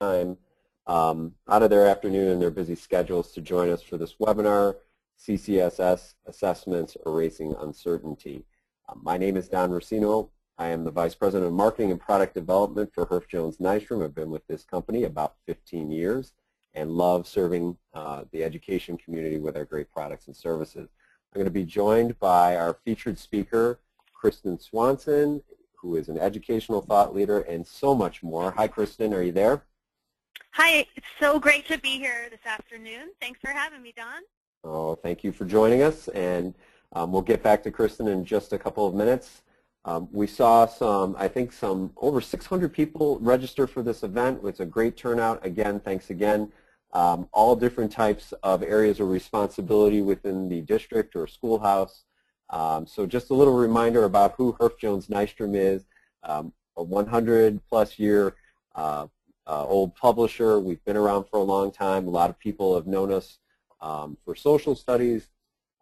time out of their afternoon and their busy schedules to join us for this webinar, CCSS Assessments Erasing Uncertainty. My name is Don Racino. I am the Vice President of Marketing and Product Development for Herff Jones Nystrom. I've been with this company about 15 years and love serving the education community with our great products and services. I'm going to be joined by our featured speaker, Kristen Swanson, who is an educational thought leader and so much more. Hi, Kristen. Are you there? Hi. It's so great to be here this afternoon. Thanks for having me, Don. Oh, thank you for joining us. And we'll get back to Kristen in just a couple of minutes. We saw I think over 600 people register for this event. It's a great turnout. Again, thanks again. All different types of areas of responsibility within the district or schoolhouse. So just a little reminder about who Herff Jones Nystrom is, a 100-plus year old publisher. We've been around for a long time. A lot of people have known us for social studies,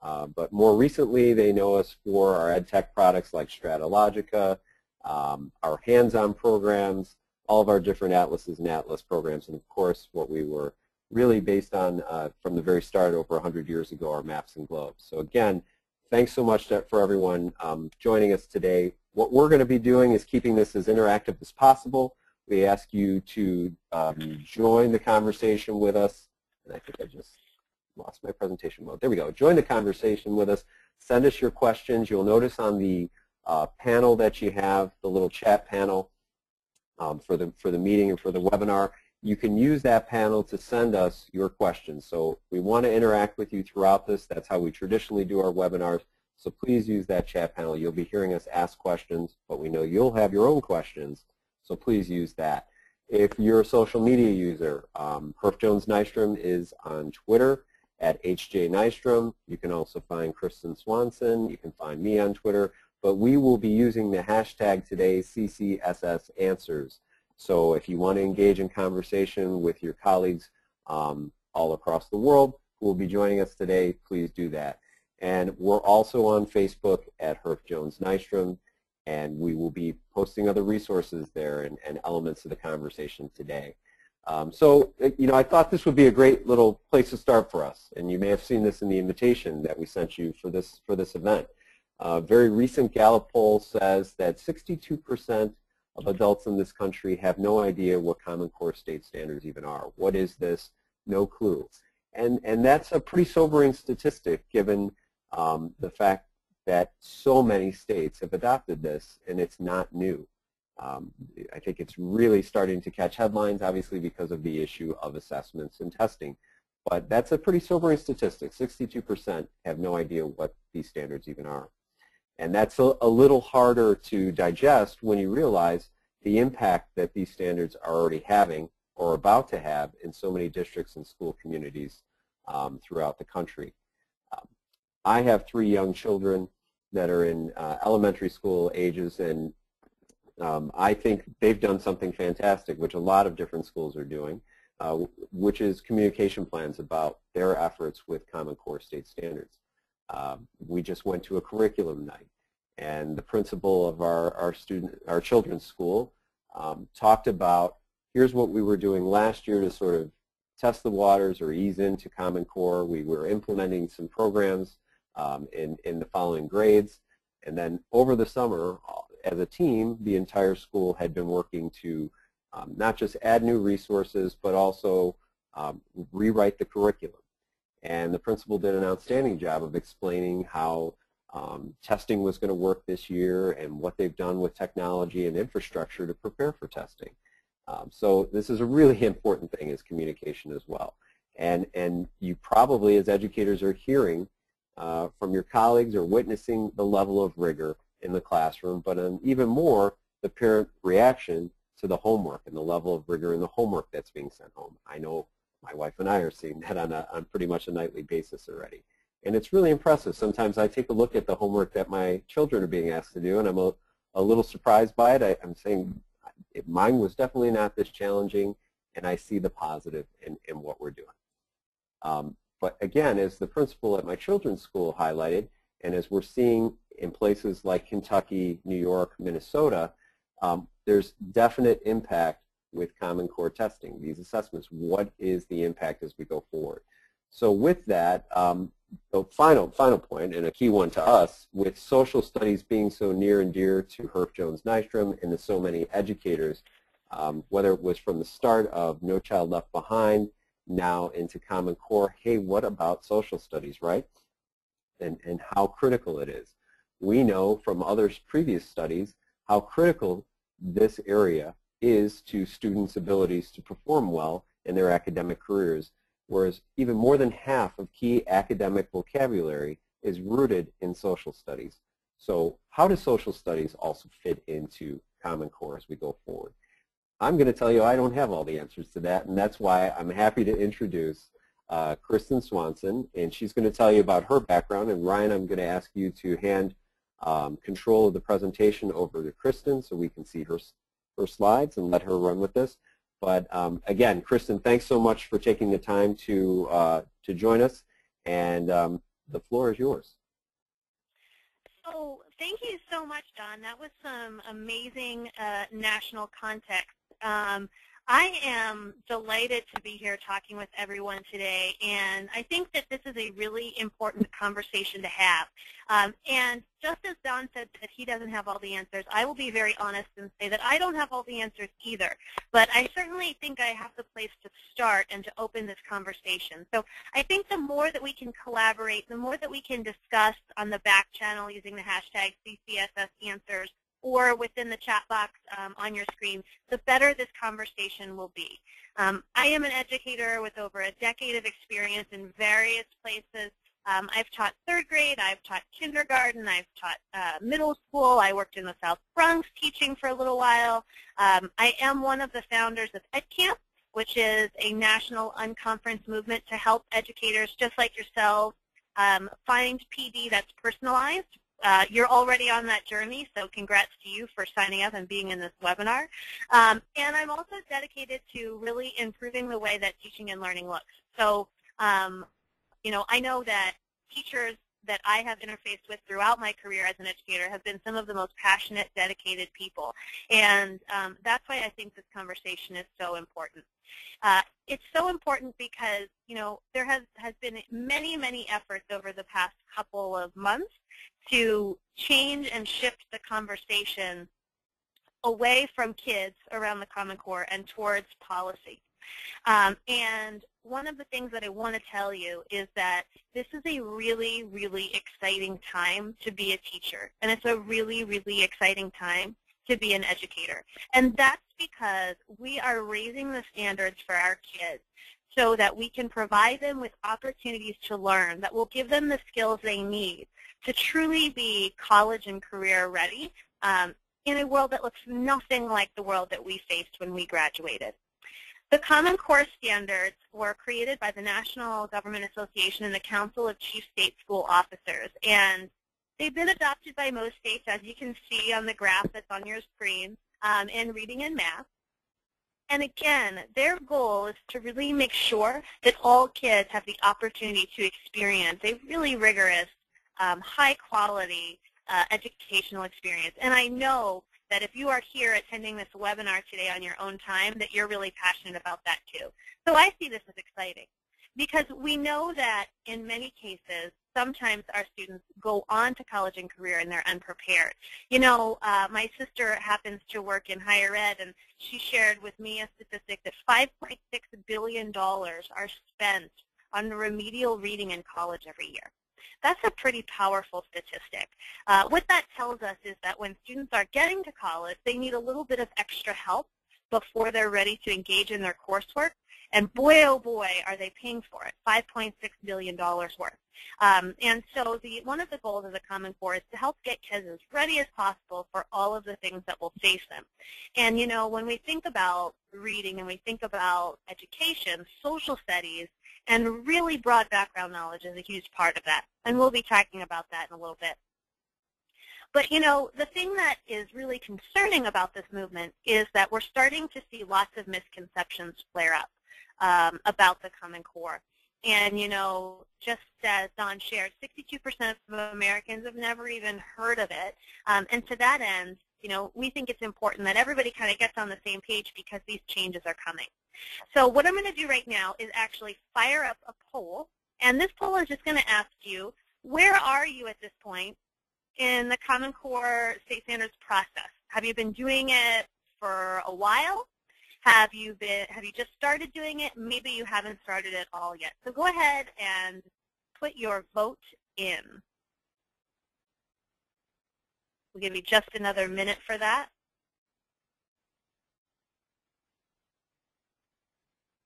but more recently they know us for our ed tech products like Stratologica, our hands-on programs, all of our different atlases and atlas programs, and of course what we were really based on from the very start over 100 years ago, our maps and globes. So again, thanks so much for everyone joining us today. What we're going to be doing is keeping this as interactive as possible. We ask you to join the conversation with us. And I think I just lost my presentation mode. There we go. Join the conversation with us. Send us your questions. You'll notice on the panel that you have, the little chat panel for the meeting and for the webinar, you can use that panel to send us your questions. So we want to interact with you throughout this. That's how we traditionally do our webinars. So please use that chat panel. You'll be hearing us ask questions, but we know you'll have your own questions. So please use that. If you're a social media user, Herff Jones Nystrom is on Twitter at HJNystrom. You can also find Kristen Swanson. You can find me on Twitter. But we will be using the hashtag today, CCSS Answers. So if you want to engage in conversation with your colleagues all across the world who will be joining us today, please do that. And we're also on Facebook at Herff Jones Nystrom, and we will be posting other resources there and elements of the conversation today. So, you know, I thought this would be a great little place to start for us, and you may have seen this in the invitation that we sent you for this event. A very recent Gallup poll says that 62% of adults in this country have no idea what Common Core state standards even are. What is this? No clue. And that's a pretty sobering statistic given the fact that so many states have adopted this and it's not new. I think it's really starting to catch headlines, obviously because of the issue of assessments and testing. But that's a pretty sobering statistic. 62% have no idea what these standards even are. And that's a little harder to digest when you realize the impact that these standards are already having or about to have in so many districts and school communities throughout the country. I have 3 young children that are in elementary school ages, and I think they've done something fantastic, which a lot of different schools are doing, which is communication plans about their efforts with Common Core state standards. We just went to a curriculum night, and the principal of our children's school talked about, here's what we were doing last year to sort of test the waters or ease into Common Core. We were implementing some programs in the following grades, and then over the summer, as a team, the entire school had been working to not just add new resources, but also rewrite the curriculum. And the principal did an outstanding job of explaining how testing was going to work this year and what they've done with technology and infrastructure to prepare for testing. So this is a really important thing, is communication as well. And you probably, as educators, are hearing from your colleagues or witnessing the level of rigor in the classroom, but even more, the parent reaction to the homework and the level of rigor in the homework that's being sent home. I know my wife and I are seeing that on pretty much a nightly basis already. And it's really impressive. Sometimes I take a look at the homework that my children are being asked to do, and I'm a little surprised by it. I'm saying mine was definitely not this challenging, and I see the positive in what we're doing. But again, as the principal at my children's school highlighted, and as we're seeing in places like Kentucky, New York, Minnesota, there's definite impact with Common Core testing, these assessments? What is the impact as we go forward? So with that, the final point, and a key one to us, with social studies being so near and dear to Herff Jones Nystrom and to so many educators, whether it was from the start of No Child Left Behind, now into Common Core, hey, what about social studies, right? And how critical it is. We know from others' previous studies how critical this area is to students' abilities to perform well in their academic careers, whereas even more than half of key academic vocabulary is rooted in social studies. So how does social studies also fit into Common Core as we go forward? I'm going to tell you I don't have all the answers to that, and that's why I'm happy to introduce Kristen Swanson, and she's going to tell you about her background. And Ryan, I'm going to ask you to hand control of the presentation over to Kristen so we can see her slides and let her run with this. But again, Kristen, thanks so much for taking the time to join us, and the floor is yours. So thank you so much, Don. That was some amazing national context. I am delighted to be here talking with everyone today, and I think that this is a really important conversation to have. And just as Don said that he doesn't have all the answers, I will be very honest and say that I don't have all the answers either. But I certainly think I have the place to start and to open this conversation. So I think the more that we can collaborate, the more that we can discuss on the back channel using the hashtag CCSS answers, or within the chat box on your screen, the better this conversation will be. I am an educator with over a decade of experience in various places. I've taught third grade, I've taught kindergarten, I've taught middle school, I worked in the South Bronx teaching for a little while. I am one of the founders of EdCamp, which is a national unconference movement to help educators just like yourselves find PD that's personalized. You're already on that journey, so congrats to you for signing up and being in this webinar. And I'm also dedicated to really improving the way that teaching and learning looks. So, you know, I know that teachers that I have interfaced with throughout my career as an educator have been some of the most passionate, dedicated people. And that's why I think this conversation is so important. It's so important because, you know, there has been many, many efforts over the past couple of months to change and shift the conversation away from kids around the Common Core and towards policy. And one of the things that I want to tell you is that this is a really, really exciting time to be a teacher. And it's a really, really exciting time to be an educator. And that's because we are raising the standards for our kids so that we can provide them with opportunities to learn that will give them the skills they need to truly be college and career ready in a world that looks nothing like the world that we faced when we graduated. The Common Core standards were created by the National Government Association and the Council of Chief State School Officers, and they've been adopted by most states, as you can see on the graph that's on your screen, in reading and math. And again, their goal is to really make sure that all kids have the opportunity to experience a really rigorous, high-quality educational experience. And I know that if you are here attending this webinar today on your own time, that you're really passionate about that too. So I see this as exciting because we know that in many cases, sometimes our students go on to college and career and they're unprepared. You know, my sister happens to work in higher ed, and she shared with me a statistic that $5.6 billion are spent on remedial reading in college every year. That's a pretty powerful statistic. What that tells us is that when students are getting to college, they need a little bit of extra help before they're ready to engage in their coursework. And boy, oh boy, are they paying for it, $5.6 billion worth. And so one of the goals of the Common Core is to help get kids as ready as possible for all of the things that will face them. And, you know, when we think about reading and we think about education, social studies, and really broad background knowledge is a huge part of that. And we'll be talking about that in a little bit. But, you know, the thing that is really concerning about this movement is that we're starting to see lots of misconceptions flare up about the Common Core. And, you know, just as Don shared, 62% of Americans have never even heard of it. And to that end, we think it's important that everybody kind of gets on the same page because these changes are coming. So what I'm going to do right now is actually fire up a poll, and this poll is just going to ask you, where are you at this point in the Common Core state standards process? Have you been doing it for a while? Have you just started doing it? Maybe you haven't started at all yet. So go ahead and put your vote in. We'll give you just another minute for that.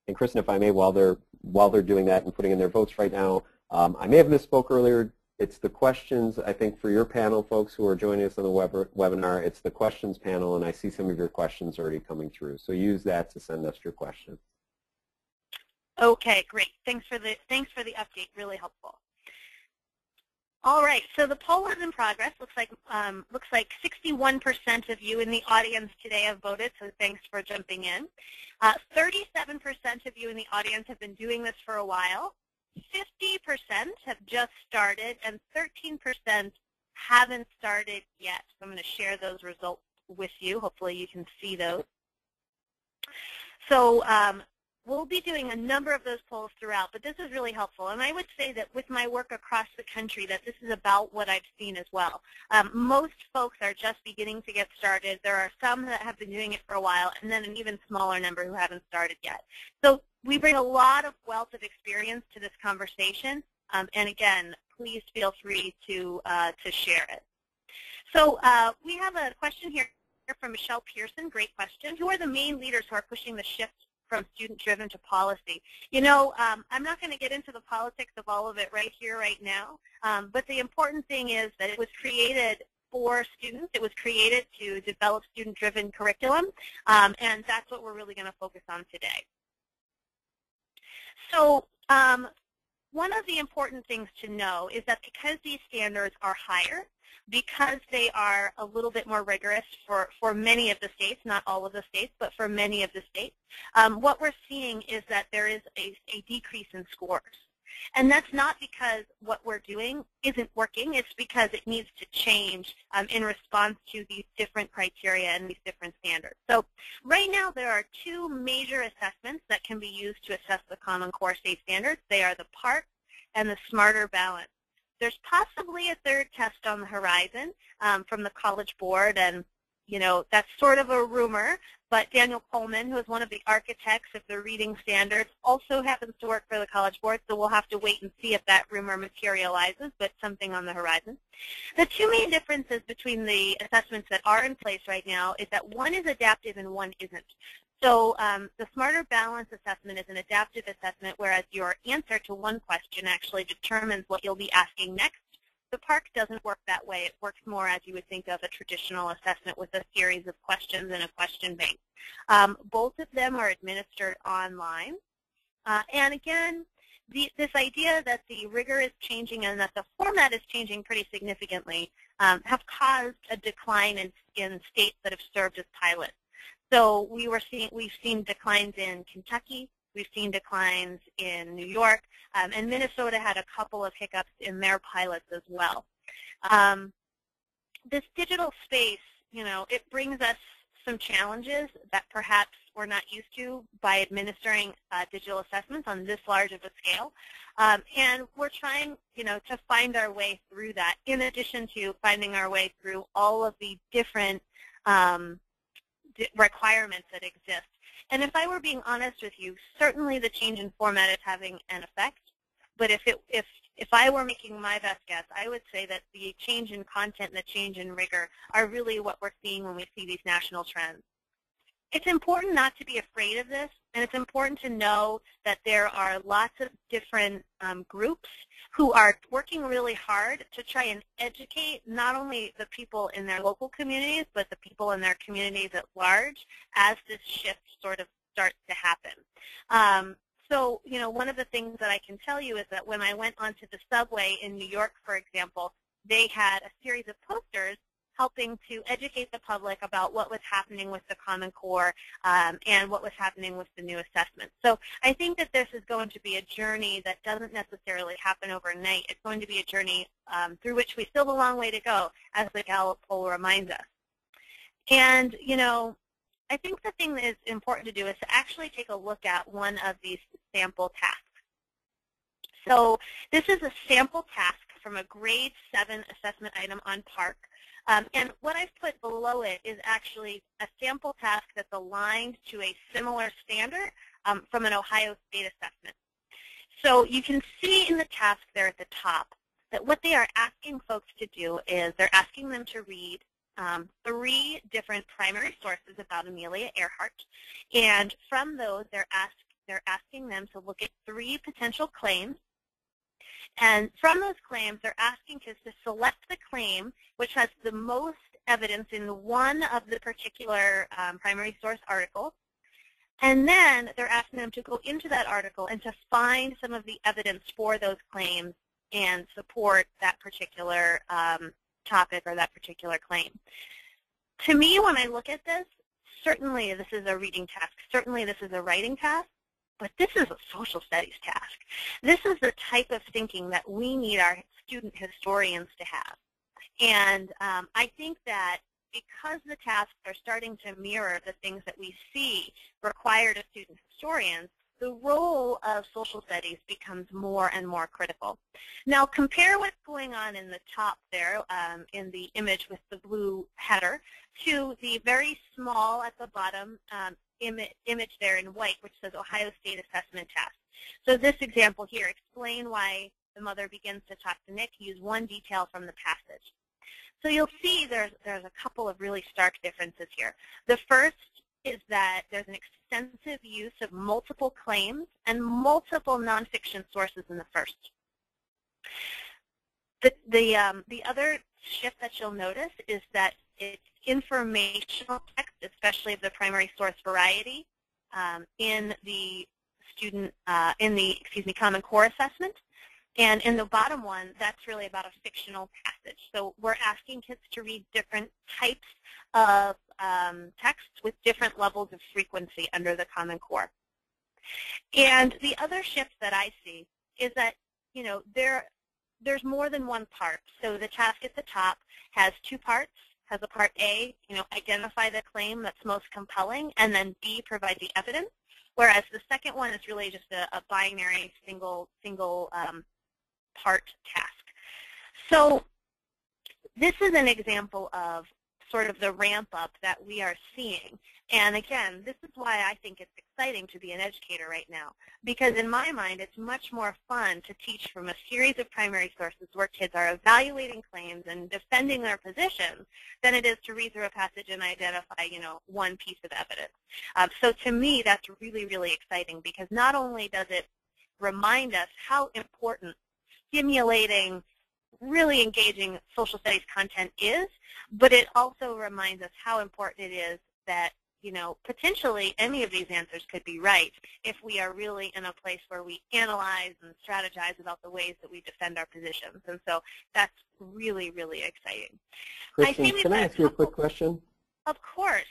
And Kristen, if I may, while they're doing that and putting in their votes right now, I may have misspoke earlier. It's the questions, I think, for your panel, folks who are joining us on the webinar. It's the questions panel, and I see some of your questions already coming through. So use that to send us your questions. Okay, great. Thanks for the update. Really helpful. All right, so the poll is in progress. Looks like 61% of you in the audience today have voted, so thanks for jumping in. 37% of you in the audience have been doing this for a while. 50% have just started, and 13% haven't started yet. So I'm going to share those results with you. Hopefully you can see those. So we'll be doing a number of those polls throughout, but this is really helpful. And I would say that with my work across the country that this is about what I've seen as well. Most folks are just beginning to get started. There are some that have been doing it for a while, and then an even smaller number who haven't started yet. So we bring a lot of wealth of experience to this conversation. And again, please feel free to share it. So we have a question here from Michelle Pearson. Great question. Who are the main leaders who are pushing the shift from student-driven to policy? I'm not going to get into the politics of all of it right here, right now, but the important thing is that it was created for students. It was created to develop student-driven curriculum, and that's what we're really going to focus on today. So one of the important things to know is that because these standards are higher, because they are a little bit more rigorous for many of the states, not all of the states, but for many of the states, what we're seeing is that there is a decrease in scores. And that's not because what we're doing isn't working. It's because it needs to change in response to these different criteria and these different standards. So right now there are two major assessments that can be used to assess the Common Core state standards. They are the PARCC and the Smarter Balance. There's possibly a third test on the horizon from the College Board, and that's sort of a rumor, but Daniel Coleman, who is one of the architects of the reading standards, also happens to work for the College Board, so we'll have to wait and see if that rumor materializes, but something on the horizon. The two main differences between the assessments that are in place right now is that one is adaptive and one isn't. So the Smarter Balance assessment is an adaptive assessment, whereas your answer to one question actually determines what you'll be asking next. The PARCC doesn't work that way. It works more as you would think of a traditional assessment with a series of questions and a question bank. Both of them are administered online. And again, this idea that the rigor is changing and that the format is changing pretty significantly have caused a decline in states that have served as pilots. So we've seen declines in Kentucky, we've seen declines in New York, and Minnesota had a couple of hiccups in their pilots as well. This digital space, it brings us some challenges that perhaps we're not used to by administering digital assessments on this large of a scale. And we're trying, to find our way through that, in addition to finding our way through all of the different requirements that exist. And if I were being honest with you, certainly the change in format is having an effect. But if I were making my best guess, I would say that the change in content and the change in rigor are really what we're seeing when we see these national trends. It's important not to be afraid of this, and it's important to know that there are lots of different groups who are working really hard to try and educate not only the people in their local communities, but the people in their communities at large as this shift sort of starts to happen. So, one of the things that I can tell you is that when I went onto the subway in New York, for example, they had a series of posters helping to educate the public about what was happening with the Common Core and what was happening with the new assessment. So I think that this is going to be a journey that doesn't necessarily happen overnight. It's going to be a journey through which we still have a long way to go, as the Gallup Poll reminds us. And, you know, I think the thing that is important to do is to actually take a look at one of these sample tasks. So this is a sample task from a grade 7 assessment item on PARC. And what I've put below it is actually a sample task that's aligned to a similar standard from an Ohio State assessment. So you can see in the task there at the top that what they are asking folks to do is they're asking them to read 3 different primary sources about Amelia Earhart. And from those, they're asking them to look at 3 potential claims. And from those claims, they're asking kids to select the claim which has the most evidence in one of the particular primary source articles. And then they're asking them to go into that article and to find some of the evidence for those claims and support that particular topic or that particular claim. To me, when I look at this, certainly this is a reading task. Certainly this is a writing task. But this is a social studies task. This is the type of thinking that we need our student historians to have. And I think that because the tasks are starting to mirror the things that we see required of student historians, the role of social studies becomes more and more critical. Now compare what's going on in the top there in the image with the blue header to the very small at the bottom image there in white, which says Ohio State Assessment Test. So this example here, explain why the mother begins to talk to Nick, use one detail from the passage. So you'll see there's a couple of really stark differences here. The first is that there's an extensive use of multiple claims and multiple nonfiction sources in the first. The other shift that you'll notice is that it's informational text, especially of the primary source variety, in the Common Core assessment. And in the bottom one, that's really about a fictional passage. So we're asking kids to read different types of texts with different levels of frequency under the Common Core. And the other shift that I see is that, you know, there's more than one part. So the task at the top has 2 parts. Has a part A, you know, identify the claim that's most compelling, and then B, provide the evidence. Whereas the second one is really just a binary single part task. So this is an example of sort of the ramp up that we are seeing. And again, this is why I think it's exciting to be an educator right now, because in my mind, it's much more fun to teach from a series of primary sources where kids are evaluating claims and defending their positions than it is to read through a passage and identify, you know, one piece of evidence. So to me, that's really, really exciting, because not only does it remind us how important stimulating, really engaging social studies content is, but it also reminds us how important it is that, you know, potentially any of these answers could be right if we are really in a place where we analyze and strategize about the ways that we defend our positions. And so that's really, really exciting. Kristen, can I ask you a quick question? Of course.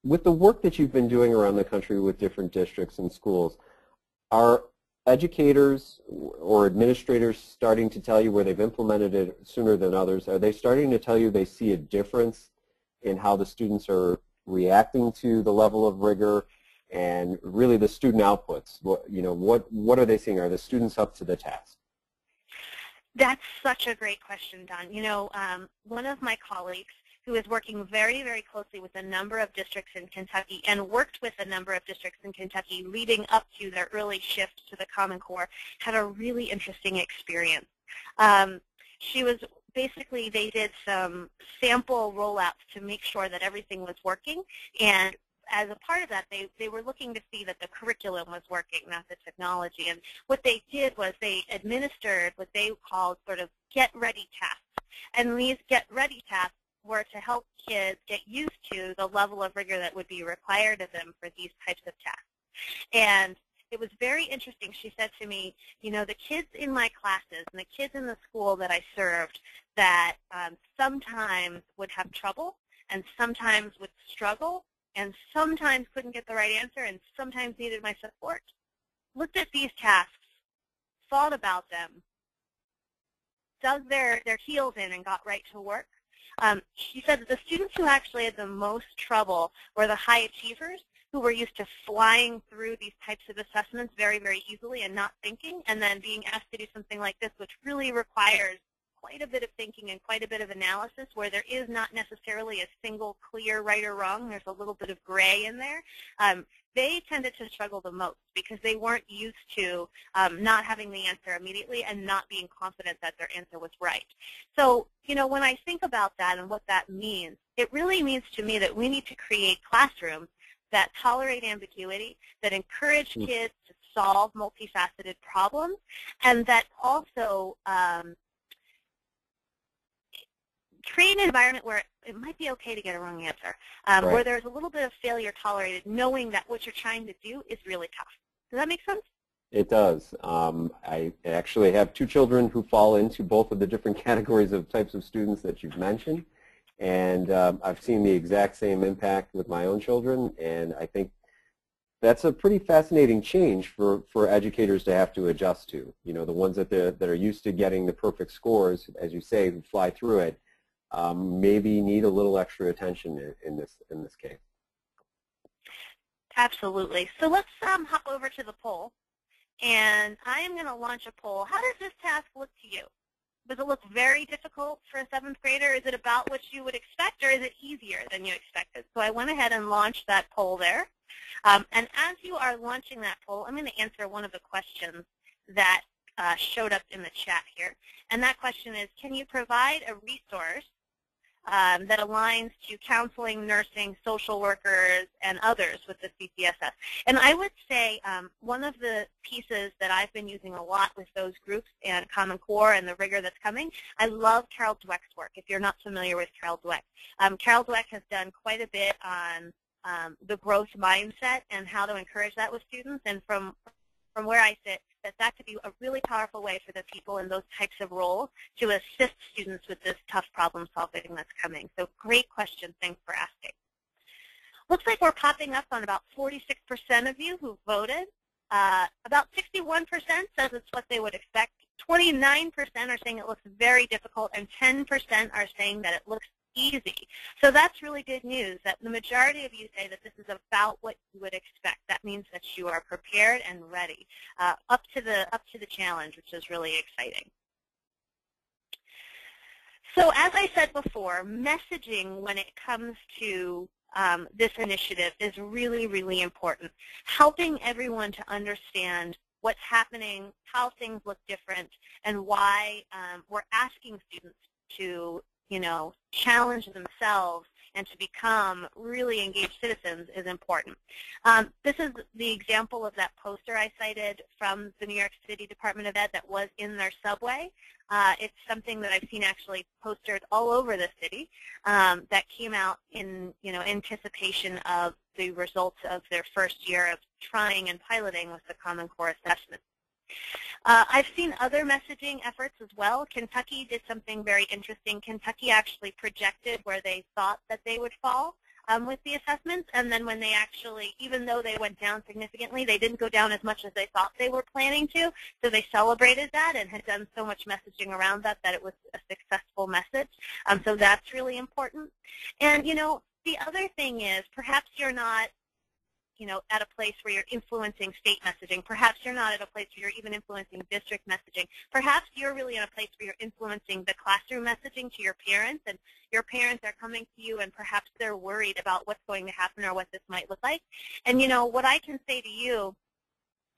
With the work that you've been doing around the country with different districts and schools, are educators or administrators starting to tell you where they've implemented it sooner than others? Are they starting to tell you they see a difference in how the students are reacting to the level of rigor and really the student outputs? What are they seeing? Are the students up to the task? That's such a great question, Don. You know, one of my colleagues who is working very, very closely with a number of districts in Kentucky and worked with a number of districts in Kentucky leading up to their early shift to the Common Core, had a really interesting experience. She was basically, they did some sample rollouts to make sure that everything was working, and as a part of that, they were looking to see that the curriculum was working, not the technology. And what they did was they administered what they called sort of get-ready tasks. And these get-ready tasks were to help kids get used to the level of rigor that would be required of them for these types of tasks. And it was very interesting. She said to me, you know, the kids in my classes and the kids in the school that I served that sometimes would have trouble and sometimes would struggle and sometimes couldn't get the right answer and sometimes needed my support, looked at these tasks, thought about them, dug their heels in and got right to work. She said that the students who actually had the most trouble were the high achievers, who were used to flying through these types of assessments very, very easily and not thinking, and then being asked to do something like this, which really requires quite a bit of thinking and quite a bit of analysis, where there is not necessarily a single clear right or wrong. There's a little bit of gray in there. They tended to struggle the most because they weren't used to not having the answer immediately and not being confident that their answer was right. So, you know, when I think about that and what that means, it really means to me that we need to create classrooms that tolerate ambiguity, that encourage kids to solve multifaceted problems, and that also create an environment where it might be okay to get a wrong answer, where there's a little bit of failure tolerated, knowing that what you're trying to do is really tough. Does that make sense? It does. I actually have two children who fall into both of the different categories of types of students that you've mentioned, and I've seen the exact same impact with my own children, and I think that's a pretty fascinating change for educators to have to adjust to. You know, the ones that are used to getting the perfect scores, as you say, who fly through it, maybe need a little extra attention in this case. Absolutely. So let's hop over to the poll, and I am going to launch a poll. How does this task look to you? Does it look very difficult for a 7th grader? Is it about what you would expect, or is it easier than you expected? So I went ahead and launched that poll there. And as you are launching that poll, I'm going to answer one of the questions that showed up in the chat here. And that question is, can you provide a resource that aligns to counseling, nursing, social workers, and others with the CCSS? And I would say one of the pieces that I've been using a lot with those groups and Common Core and the rigor that's coming, I love Carol Dweck's work, if you're not familiar with Carol Dweck. Carol Dweck has done quite a bit on the growth mindset and how to encourage that with students, and from where I sit, that could be a really powerful way for the people in those types of roles to assist students with this tough problem solving that's coming. So great question. Thanks for asking. Looks like we're popping up on about 46% of you who voted. About 61% says it's what they would expect. 29% are saying it looks very difficult, and 10% are saying that it looks easy. So that's really good news, that the majority of you say that this is about what you would expect. That means that you are prepared and ready, up to the challenge, which is really exciting. So as I said before, messaging when it comes to this initiative is really, really important. Helping everyone to understand what's happening, how things look different, and why we're asking students to, you know, challenge themselves and to become really engaged citizens is important. This is the example of that poster I cited from the New York City Department of Ed that was in their subway. It's something that I've seen actually postered all over the city that came out in, you know, anticipation of the results of their first year of trying and piloting with the Common Core assessment. I've seen other messaging efforts as well. Kentucky did something very interesting. Kentucky actually projected where they thought that they would fall with the assessments, and then when they actually, even though they went down significantly, they didn't go down as much as they thought they were planning to, so they celebrated that and had done so much messaging around that that it was a successful message. So that's really important. And, you know, the other thing is perhaps you're not, you know, at a place where you're influencing state messaging. Perhaps you're not at a place where you're even influencing district messaging. Perhaps you're really in a place where you're influencing the classroom messaging to your parents, and your parents are coming to you and perhaps they're worried about what's going to happen or what this might look like. And, you know, what I can say to you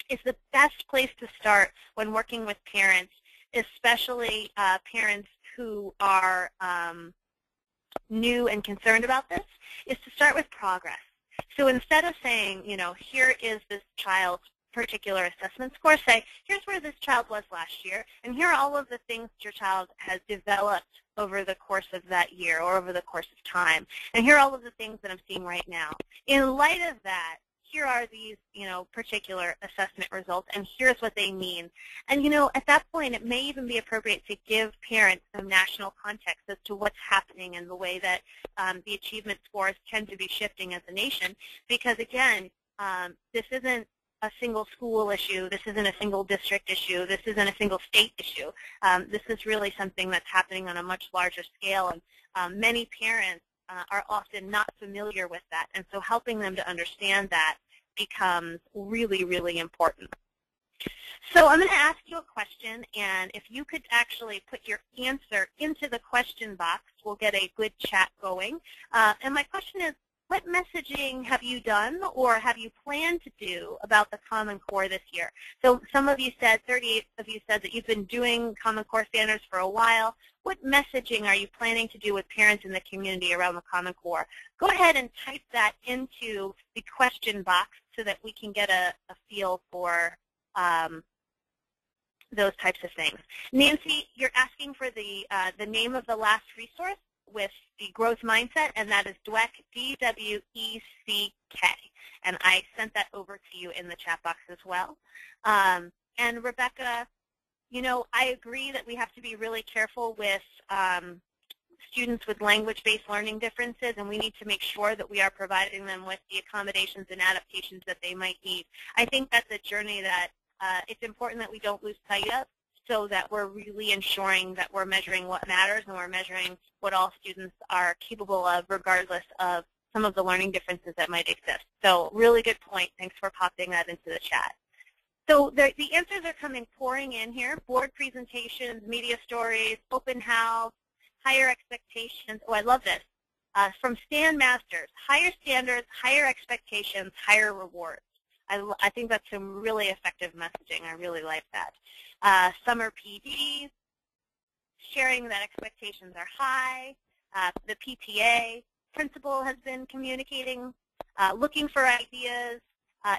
is the best place to start when working with parents, especially parents who are new and concerned about this, is to start with progress. So instead of saying, you know, here is this child's particular assessment score, say, here's where this child was last year, and here are all of the things your child has developed over the course of that year or over the course of time. And here are all of the things that I'm seeing right now. In light of that, here are these, you know, particular assessment results, and here's what they mean. And, you know, at that point, it may even be appropriate to give parents some national context as to what's happening and the way that the achievement scores tend to be shifting as a nation. Because, again, this isn't a single school issue. This isn't a single district issue. This isn't a single state issue. This is really something that's happening on a much larger scale, and many parents are often not familiar with that, and so helping them to understand that becomes really, really important. So I'm going to ask you a question, and if you could actually put your answer into the question box, we'll get a good chat going. And my question is, what messaging have you done or have you planned to do about the Common Core this year? So some of you said, 38 of you said that you've been doing Common Core standards for a while. What messaging are you planning to do with parents in the community around the Common Core? Go ahead and type that into the question box so that we can get a feel for those types of things. Nancy, you're asking for the name of the last resource with the growth mindset, and that is DWECK, D-W-E-C-K. And I sent that over to you in the chat box as well. And Rebecca, you know, I agree that we have to be really careful with students with language-based learning differences, and we need to make sure that we are providing them with the accommodations and adaptations that they might need. I think that's a journey that it's important that we don't lose sight of, so that we're really ensuring that we're measuring what matters and we're measuring what all students are capable of, regardless of some of the learning differences that might exist. So really good point. Thanks for popping that into the chat. So the answers are coming pouring in here. Board presentations, media stories, open house, higher expectations. Oh, I love this. From Stan Masters, higher standards, higher expectations, higher rewards. I think that's some really effective messaging. I really like that. Summer PDs, sharing that expectations are high. The PTA principal has been communicating, looking for ideas.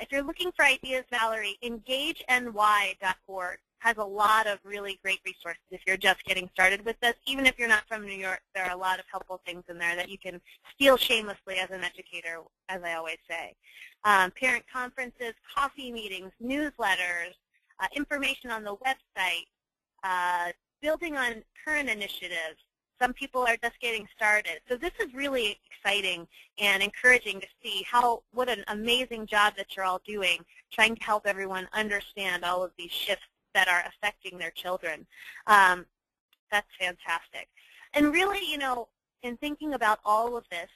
If you're looking for ideas, Valerie, engageny.org has a lot of really great resources if you're just getting started with this. Even if you're not from New York, there are a lot of helpful things in there that you can steal shamelessly as an educator, as I always say. Parent conferences, coffee meetings, newsletters, information on the website, building on current initiatives. Some people are just getting started. So this is really exciting and encouraging to see what an amazing job that you're all doing, trying to help everyone understand all of these shifts that are affecting their children. That's fantastic. And really, you know, in thinking about all of this,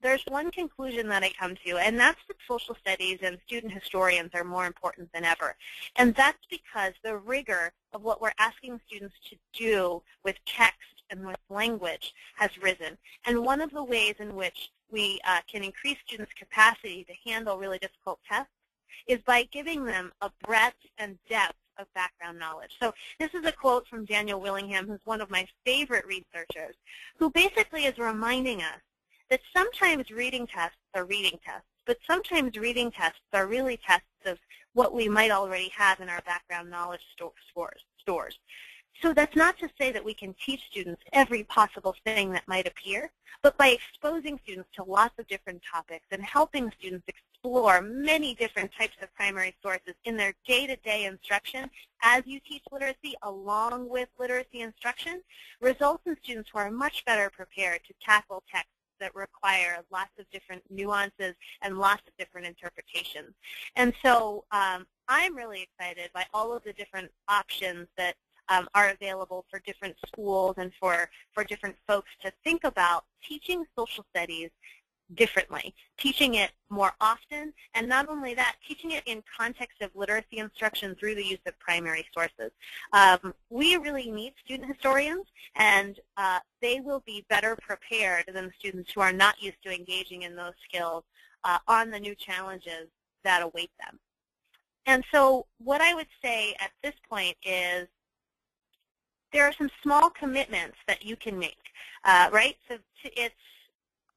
there's one conclusion that I come to, and that's that social studies and student historians are more important than ever. And that's because the rigor of what we're asking students to do with text and with language has risen. And one of the ways in which we can increase students' capacity to handle really difficult tests is by giving them a breadth and depth of background knowledge. So this is a quote from Daniel Willingham, who's one of my favorite researchers, who basically is reminding us that sometimes reading tests are reading tests, but sometimes reading tests are really tests of what we might already have in our background knowledge stores. So that's not to say that we can teach students every possible thing that might appear, but by exposing students to lots of different topics and helping students explore many different types of primary sources in their day-to-day instruction as you teach literacy along with literacy instruction, results in students who are much better prepared to tackle texts that require lots of different nuances and lots of different interpretations. And so I'm really excited by all of the different options that are available for different schools and for different folks to think about teaching social studies differently, teaching it more often, and not only that, teaching it in context of literacy instruction through the use of primary sources. We really need student historians, and they will be better prepared than students who are not used to engaging in those skills on the new challenges that await them. And so what I would say at this point is there are some small commitments that you can make, right? So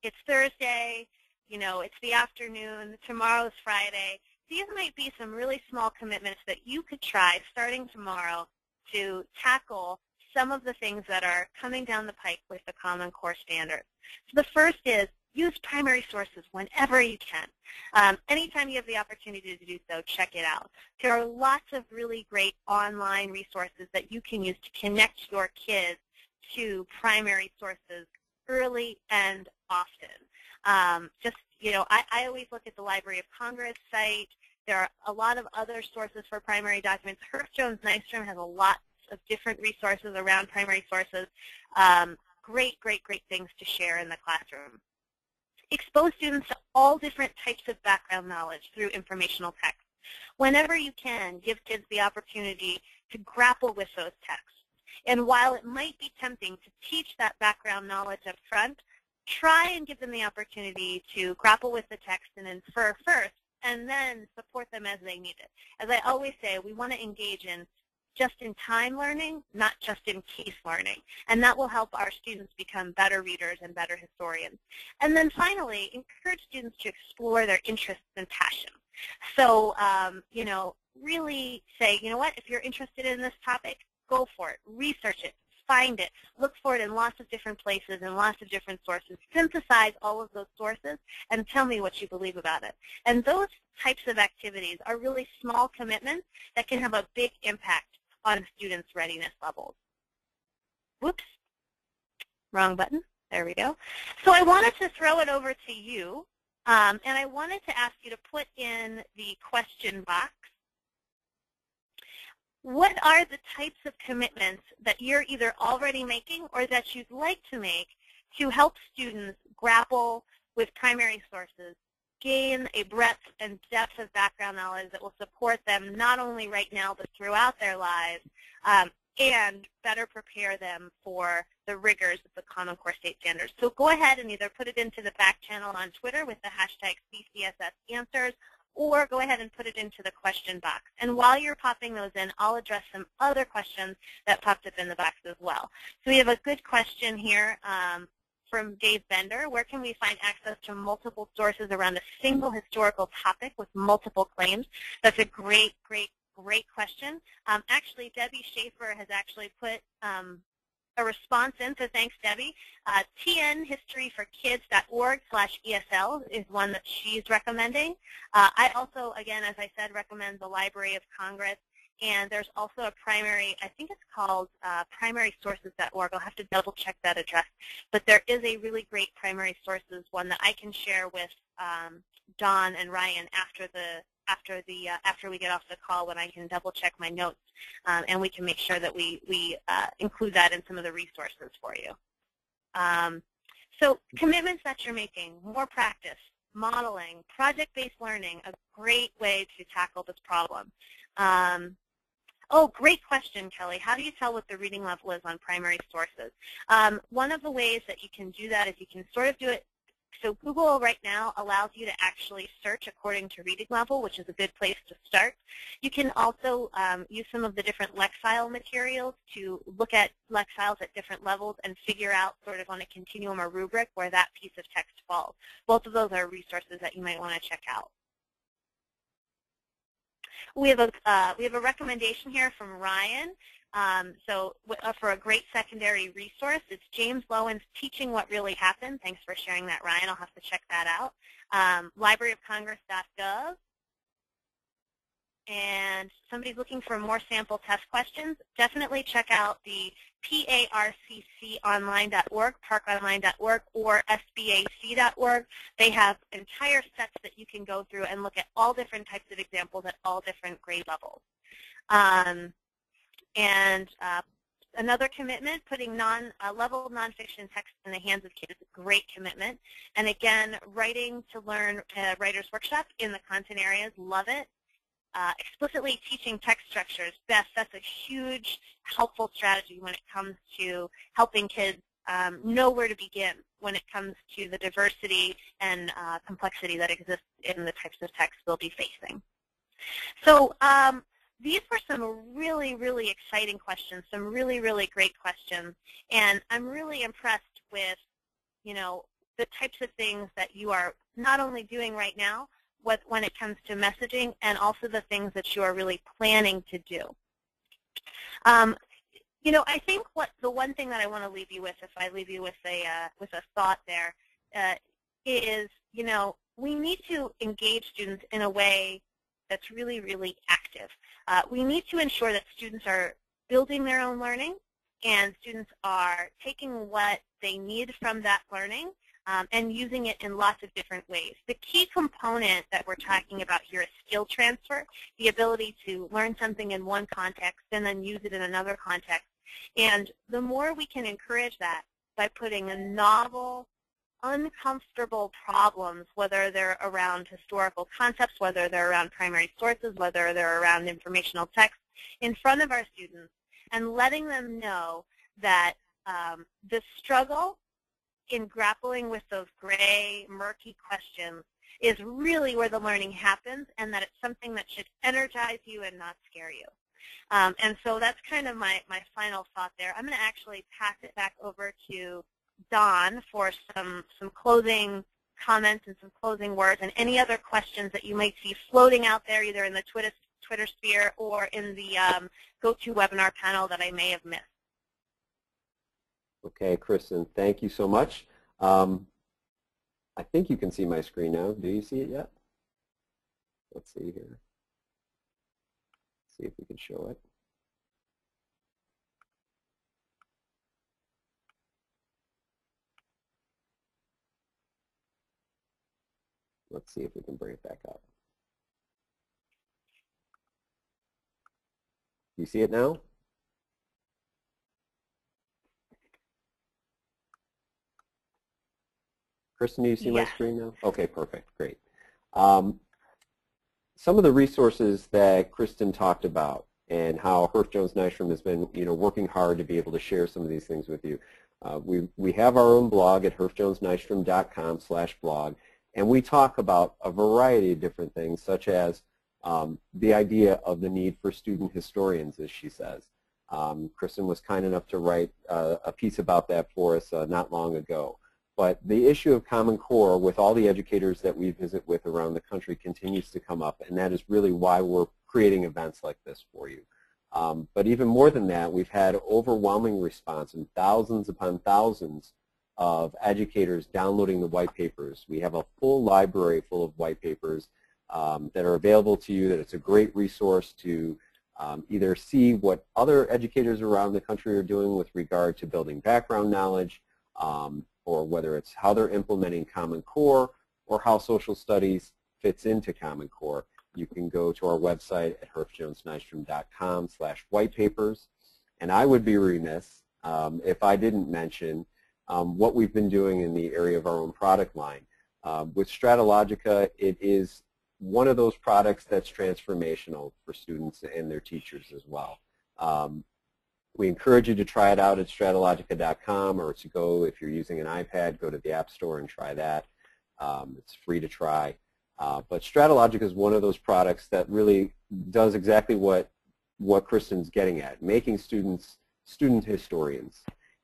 it's Thursday, you know, it's the afternoon, tomorrow's Friday. These might be some really small commitments that you could try starting tomorrow to tackle some of the things that are coming down the pike with the Common Core standards. So the first is use primary sources whenever you can. Anytime you have the opportunity to do so, check it out. There are lots of really great online resources that you can use to connect your kids to primary sources early and often. Just, you know, I always look at the Library of Congress site. There are a lot of other sources for primary documents. Hurst Jones Nystrom has a lot of different resources around primary sources. Great, great, great things to share in the classroom. Expose students to all different types of background knowledge through informational text. Whenever you can, give kids the opportunity to grapple with those texts. And while it might be tempting to teach that background knowledge up front, try and give them the opportunity to grapple with the text and infer first, and then support them as they need it. As I always say, we want to engage in just-in-time learning, not just-in-case learning. And that will help our students become better readers and better historians. And then finally, encourage students to explore their interests and passions. So, you know, really say, you know what, if you're interested in this topic, go for it. Research it. Find it. Look for it in lots of different places and lots of different sources. Synthesize all of those sources and tell me what you believe about it. And those types of activities are really small commitments that can have a big impact on students' readiness levels. Whoops, wrong button. There we go. So I wanted to throw it over to you, and I wanted to ask you to put in the question box. What are the types of commitments that you're either already making or that you'd like to make to help students grapple with primary sources, gain a breadth and depth of background knowledge that will support them not only right now but throughout their lives, and better prepare them for the rigors of the Common Core State Standards? So go ahead and either put it into the back channel on Twitter with the hashtag CCSS answers, or go ahead and put it into the question box. And while you're popping those in, I'll address some other questions that popped up in the box as well. So we have a good question here from Dave Bender. Where can we find access to multiple sources around a single historical topic with multiple claims? That's a great, great, great question. Actually, Debbie Schaefer has actually put a response in, so thanks, Debbie. tnhistoryforkids.org/ESL is one that she's recommending. I also, again, as I said, recommend the Library of Congress, and there's also a primary, I think it's called primarysources.org. I'll have to double check that address, but there is a really great primary sources one that I can share with Don and Ryan after we get off the call, when I can double check my notes, and we can make sure that we include that in some of the resources for you. So commitments that you're making, more practice, modeling, project-based learning, a great way to tackle this problem. Oh, great question, Kelly. How do you tell what the reading level is on primary sources? One of the ways that you can do that is you can sort of do it. So Google right now allows you to actually search according to reading level, which is a good place to start. You can also use some of the different Lexile materials to look at Lexiles at different levels and figure out sort of on a continuum or rubric where that piece of text falls. Both of those are resources that you might want to check out. We have a recommendation here from Ryan. For a great secondary resource, it's James Lowen's Teaching What Really Happened. Thanks for sharing that, Ryan. I'll have to check that out. libraryofcongress.gov. And somebody's looking for more sample test questions, definitely check out the parcconline.org, parkonline.org, or sbac.org. They have entire sets that you can go through and look at all different types of examples at all different grade levels. Another commitment, putting level nonfiction text in the hands of kids is a great commitment. And again, writing to learn writer's workshop in the content areas, love it. Explicitly teaching text structures, best. That's a huge, helpful strategy when it comes to helping kids know where to begin when it comes to the diversity and complexity that exists in the types of text they'll be facing. So these were some really, really exciting questions, some really, really great questions, and I'm really impressed with, you know, the types of things that you are not only doing right now, when it comes to messaging, and also the things that you are really planning to do. You know, I think the one thing that I want to leave you with, if I leave you with a thought there, is, you know, we need to engage students in a way that's really, really active. We need to ensure that students are building their own learning, and students are taking what they need from that learning and using it in lots of different ways. The key component that we're talking about here is skill transfer, the ability to learn something in one context and then use it in another context. And the more we can encourage that by putting a novel, uncomfortable problems, whether they're around historical concepts, whether they're around primary sources, whether they're around informational text, in front of our students, and letting them know that the struggle in grappling with those gray, murky questions is really where the learning happens, and that it's something that should energize you and not scare you. And so that's kind of my final thought there. I'm going to actually pass it back over to Don for some closing comments and some closing words, and any other questions that you might see floating out there, either in the Twitter sphere or in the GoToWebinar panel that I may have missed. Okay, Kristen, thank you so much. I think you can see my screen now. Do you see it yet? Let's see here. See if we can show it. Let's see if we can bring it back up. Do you see it now? Kristen, do you see my screen now? Okay, perfect, great. Some of the resources that Kristen talked about and how Herff Jones Nystrom has been, working hard to be able to share some of these things with you. We have our own blog at herffjonesnystrom.com/blog, and we talk about a variety of different things, such as the idea of the need for student historians, as she says. Kristen was kind enough to write a piece about that for us not long ago. But the issue of Common Core with all the educators that we visit with around the country continues to come up, and that is really why we're creating events like this for you. But even more than that, we've had overwhelming response and thousands upon thousands of educators downloading the white papers. We have a full library full of white papers that are available to you, that it's a great resource to either see what other educators around the country are doing with regard to building background knowledge, or whether it's how they're implementing Common Core or how social studies fits into Common Core. You can go to our website at herffjonesnystrom.com/whitepapers. And I would be remiss if I didn't mention what we've been doing in the area of our own product line. With Stratologica, it is one of those products that's transformational for students and their teachers as well. We encourage you to try it out at stratologica.com, or to go, if you're using an iPad, go to the App Store and try that. It's free to try. But Stratologica is one of those products that really does exactly what Kristen's getting at, making students student historians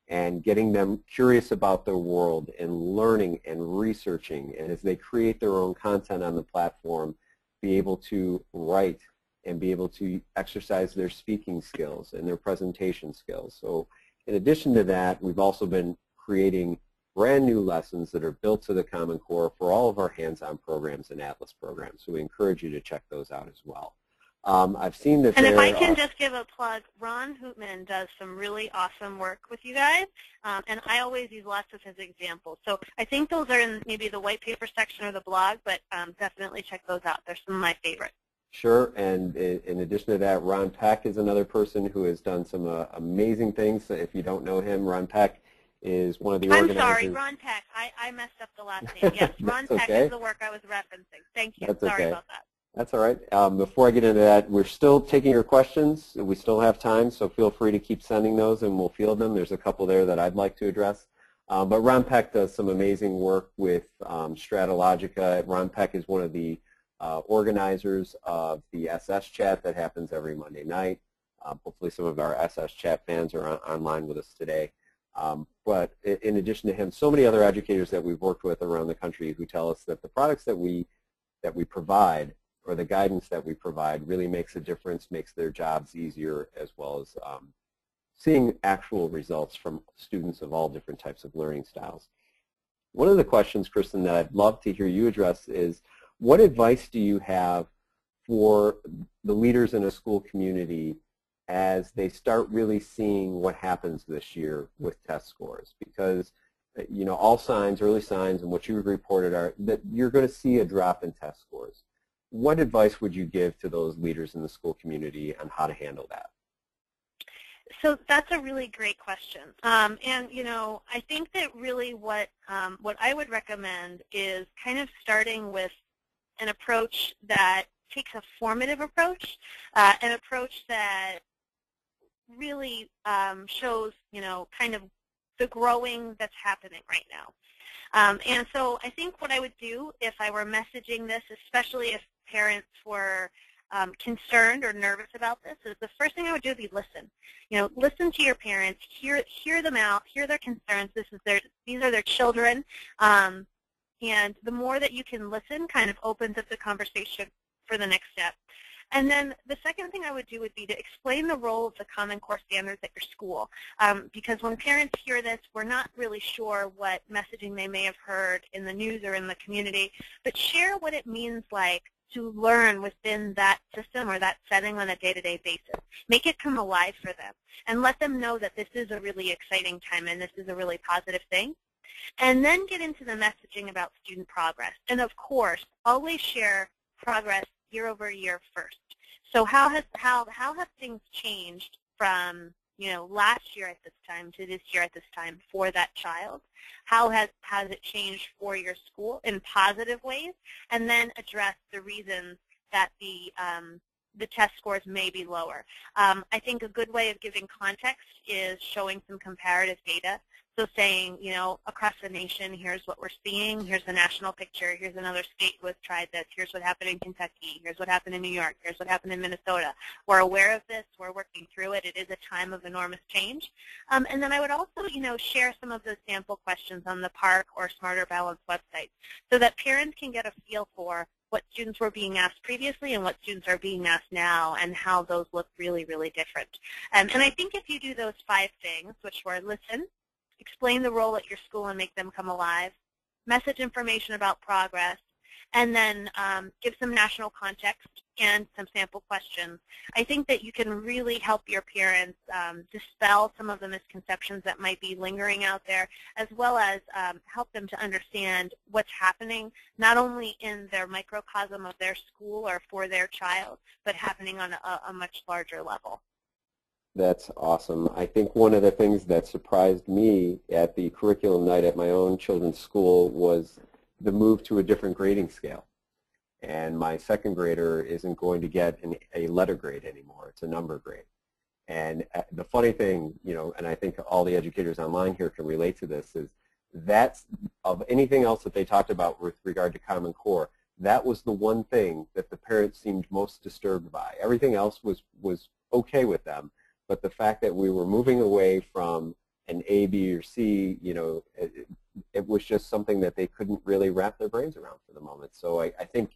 and getting them curious about their world and learning and researching, and as they create their own content on the platform, be able to write and be able to exercise their speaking skills and their presentation skills. So in addition to that, we've also been creating brand new lessons that are built to the Common Core for all of our hands-on programs and Atlas programs. So we encourage you to check those out as well. I've seen that. And if I can just give a plug, Ron Hootman does some really awesome work with you guys, and I always use lots of his examples. So I think those are in maybe the white paper section or the blog, but definitely check those out. They're some of my favorites. Sure, and in addition to that, Ron Peck is another person who has done some amazing things. If you don't know him, Ron Peck is one of the organizers. I'm sorry, Ron Peck. I messed up the last name. Yes, Ron Peck is the work I was referencing. Thank you. That's sorry okay. about that. That's all right. Before I get into that, we're still taking your questions. We still have time, so feel free to keep sending those and we'll field them. There's a couple there that I'd like to address. But Ron Peck does some amazing work with Stratologica. Ron Peck is one of the organizers of the SS Chat that happens every Monday night. Hopefully some of our SS Chat fans are online with us today. But in addition to him, so many other educators that we've worked with around the country who tell us that the products that we provide, or the guidance that we provide, really makes a difference, makes their jobs easier, as well as seeing actual results from students of all different types of learning styles. One of the questions, Kristen, that I'd love to hear you address is, what advice do you have for the leaders in a school community as they start really seeing what happens this year with test scores? Because all signs, early signs, and what you reported are that you're going to see a drop in test scores. What advice would you give to those leaders in the school community on how to handle that? So that's a really great question, and I think that really what I would recommend is kind of starting with an approach that takes a formative approach, an approach that really shows kind of the growing that's happening right now. And so I think what I would do if I were messaging this, especially if parents were concerned or nervous about this, is the first thing I would do would be listen. Listen to your parents, hear them out, hear their concerns. These are their children, and the more that you can listen kind of opens up the conversation for the next step. And then the second thing I would do would be to explain the role of the Common Core standards at your school, because when parents hear this, we're not really sure what messaging they may have heard in the news or in the community, but share what it means like to learn within that system or that setting on a day-to-day basis. Make it come alive for them and let them know that this is a really exciting time and this is a really positive thing. And then get into the messaging about student progress. And of course, always share progress year over year first. So how have things changed from last year at this time to this year at this time for that child? How has it changed for your school in positive ways? And then address the reasons that the test scores may be lower. I think a good way of giving context is showing some comparative data. So saying, across the nation, here's what we're seeing, here's the national picture, here's another state who has tried this, here's what happened in Kentucky, here's what happened in New York, here's what happened in Minnesota. We're aware of this, we're working through it, it is a time of enormous change. And then I would also, share some of those sample questions on the PARC or Smarter Balance websites so that parents can get a feel for what students were being asked previously and what students are being asked now and how those look really, really different. And I think if you do those 5 things, which were listen, explain the role at your school and make them come alive, message information about progress, and then give some national context and some sample questions, I think that you can really help your parents dispel some of the misconceptions that might be lingering out there, as well as help them to understand what's happening, not only in their microcosm of their school or for their child, but happening on a much larger level. That's awesome. I think one of the things that surprised me at the curriculum night at my own children's school was the move to a different grading scale. And my second grader isn't going to get a letter grade anymore. It's a number grade. And the funny thing, and I think all the educators online here can relate to this, is that's of anything else that they talked about with regard to Common Core, that was the one thing that the parents seemed most disturbed by. Everything else was okay with them. But the fact that we were moving away from an A, B, or C, it was just something that they couldn't really wrap their brains around for the moment. So I think,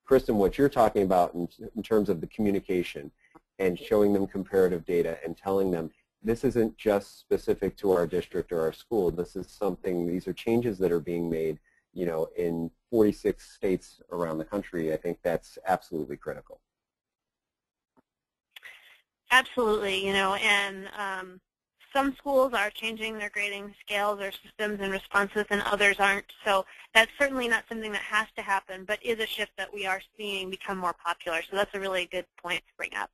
Kristen, what you're talking about in terms of the communication and showing them comparative data and telling them this isn't just specific to our district or our school. This is something, these are changes that are being made, in 46 states around the country. I think that's absolutely critical. Absolutely, and some schools are changing their grading scales or systems and responses and others aren't. So that's certainly not something that has to happen, but is a shift that we are seeing become more popular. So that's a really good point to bring up.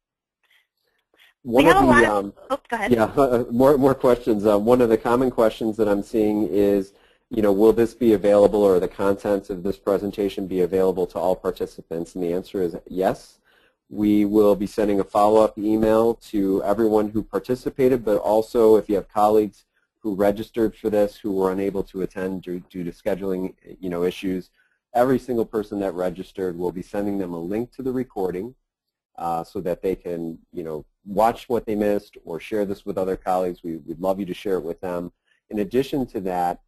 One of the, oh, go ahead. Yeah, more questions. One of the common questions that I'm seeing is, will this be available, or the contents of this presentation be available to all participants? And the answer is yes. We will be sending a follow-up email to everyone who participated, but also if you have colleagues who registered for this who were unable to attend due to scheduling issues, every single person that registered, will be sending them a link to the recording so that they can watch what they missed or share this with other colleagues. We'd love you to share it with them. In addition to that,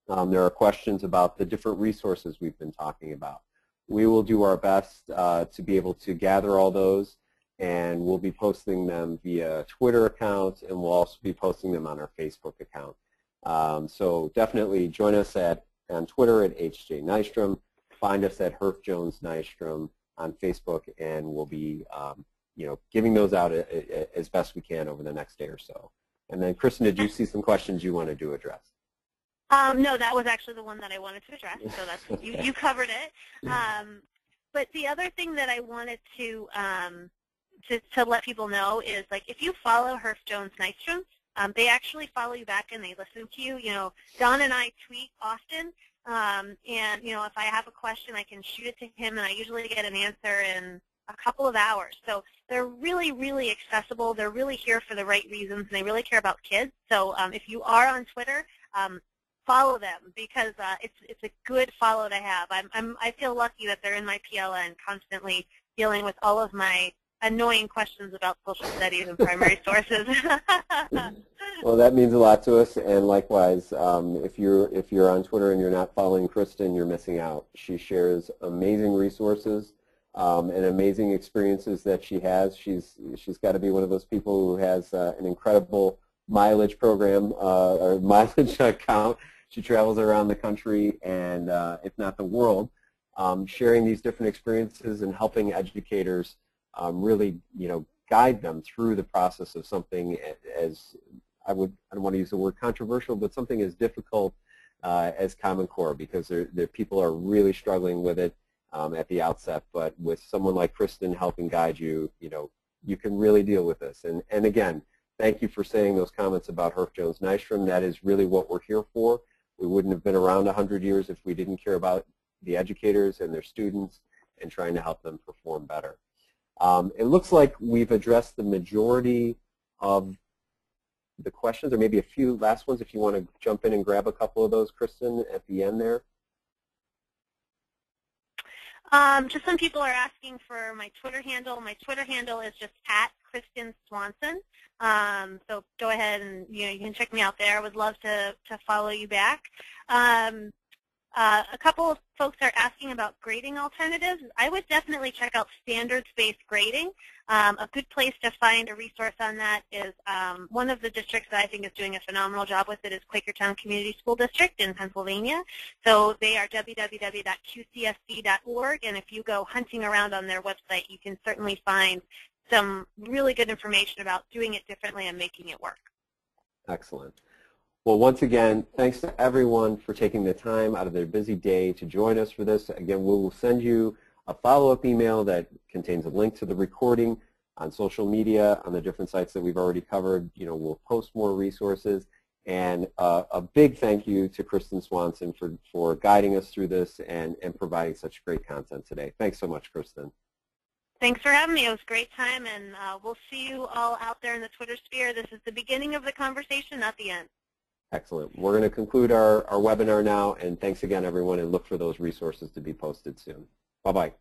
there are questions about the different resources we've been talking about. We will do our best to be able to gather all those, and we'll be posting them via Twitter accounts, and we'll also be posting them on our Facebook account. So definitely join us on Twitter at HJ Nystrom, find us at Herf Jones Nystrom on Facebook, and we'll be giving those out as best we can over the next day or so. And then, Kristen, did you see some questions you wanted to address? No, that was actually the one that I wanted to address, so that's, you covered it. But the other thing that I wanted to let people know is, like, if you follow Herf Jones Nystrom, they actually follow you back and they listen to you. You know, Don and I tweet often, and, you know, if I have a question, I can shoot it to him, and I usually get an answer in a couple of hours. So they're really, really accessible. They're really here for the right reasons, and they really care about kids. So if you are on Twitter, follow them, because it's a good follow to have. I feel lucky that they're in my PLN, constantly dealing with all of my annoying questions about social studies and primary sources. Well, that means a lot to us, and likewise, if you're on Twitter and you're not following Kristen, you're missing out. She shares amazing resources and amazing experiences that she has. She's got to be one of those people who has an incredible mileage program or mileage account. She travels around the country and, if not the world, sharing these different experiences and helping educators really, you know, guide them through the process of something as I don't want to use the word controversial, but something as difficult as Common Core, because there people are really struggling with it at the outset. But with someone like Kristen helping guide you, you know, you can really deal with this. And again, thank you for saying those comments about Herf Jones Nystrom. That is really what we're here for. We wouldn't have been around 100 years if we didn't care about the educators and their students and trying to help them perform better. It looks like we've addressed the majority of the questions, or maybe a few last ones if you want to jump in and grab a couple of those, Kristen, at the end there. Just some people are asking for my Twitter handle. My Twitter handle is just @Kristen Swanson. So go ahead and, you know, you can check me out there. I would love to follow you back. A couple of folks are asking about grading alternatives. I would definitely check out standards-based grading. A good place to find a resource on that is one of the districts that I think is doing a phenomenal job with it is Quakertown Community School District in Pennsylvania. So they are www.qcsd.org, and if you go hunting around on their website, you can certainly find some really good information about doing it differently and making it work. Excellent. Well, once again, thanks to everyone for taking the time out of their busy day to join us for this. Again, we will send you a follow-up email that contains a link to the recording on social media, on the different sites that we've already covered. You know, we'll post more resources. And a big thank you to Kristen Swanson for guiding us through this and providing such great content today. Thanks so much, Kristen. Thanks for having me. It was a great time, and we'll see you all out there in the Twitter sphere. This is the beginning of the conversation, not the end. Excellent. We're going to conclude our webinar now, and thanks again, everyone, and look for those resources to be posted soon. Bye-bye.